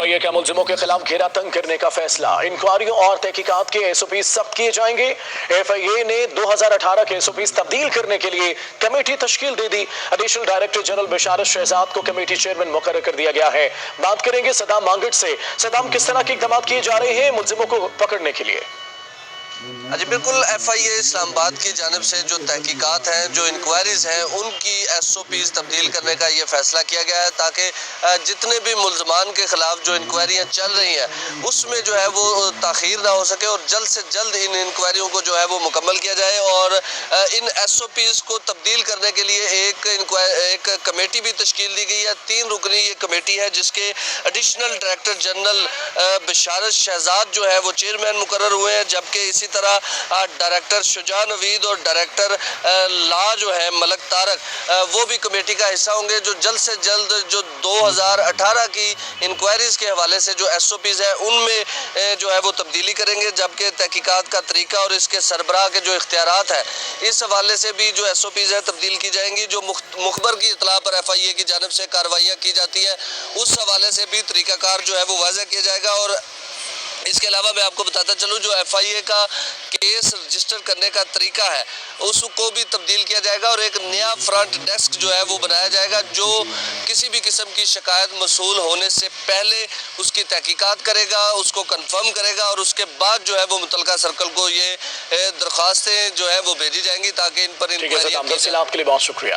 FIA का मुलजिमों के खिलाफ घेरा तंग करने का फैसला। इंक्वायरियों और तहकीकात के SOP सख्त किए जाएंगे। FIA ने 2018 के SOP तब्दील करने के लिए कमेटी तश्कील दे दी। एडिशनल डायरेक्टर जनरल बशारत शहजाद को कमेटी चेयरमैन मुकर्रर कर दिया गया है। बात करेंगे सदाम मांगट से। सदाम, किस तरह के इक़दाम किए जा रहे हैं मुलजिमों को पकड़ने के लिए? जी बिल्कुल, FIA इस्लामाबाद की जानिब से जो तहकीकात हैं, जो इंक्वायरीज हैं, उनकी SOPs तब्दील करने का ये फैसला किया गया है ताकि जितने भी मुल्ज़मान के खिलाफ जो इंक्वायरियाँ चल रही हैं उसमें जो है वो ताख़ीर ना हो सके और जल्द से जल्द इन इंक्वायरियों को जो है वो मुकम्मल किया जाए। और इन SOPs को तब्दील करने के लिए एक कमेटी भी तश्कील दी गई है। 3 रुकनी ये कमेटी है जिसके एडिशनल डायरेक्टर जनरल बशारत शहजाद जो है वो चेयरमैन मुकर्रर हुए हैं, जबकि इसी तरह डायरेक्टर शुजा नवीद और डायरेक्टर ला जो है मलक तारक वो भी कमेटी का हिस्सा होंगे, जो जल्द से जल्द जो 2018 की इंक्वायरीज के हवाले से जो SOPs है उनमें जो है वो तब्दीली करेंगे, जबकि तहकीकात का तरीका और इसके सरबराह के जो इख्तियारात हैं इस हवाले से भी जो SOPs है तब्दील की जाएंगी। जो मुखबर की इतला पर FIA की जानिब से कार्रवाइयाँ की जाती हैं उस हवाले से भी तरीक़ाकार जो है वो वाज़ह किया जाएगा। और इसके अलावा मैं आपको बताता चलूँ, जो FIA का केस रजिस्टर करने का तरीका है उसको भी तब्दील किया जाएगा और एक नया फ्रंट डेस्क जो है वो बनाया जाएगा जो किसी भी किस्म की शिकायत मसूल होने से पहले उसकी तहकीकात करेगा, उसको कंफर्म करेगा और उसके बाद जो है वो मुतलका सर्कल को ये दरख्वास्तें जो है वो भेजी जाएंगी ताकि इन पर ठीक है सदाम, तफसीलात के लिए बहुत शुक्रिया।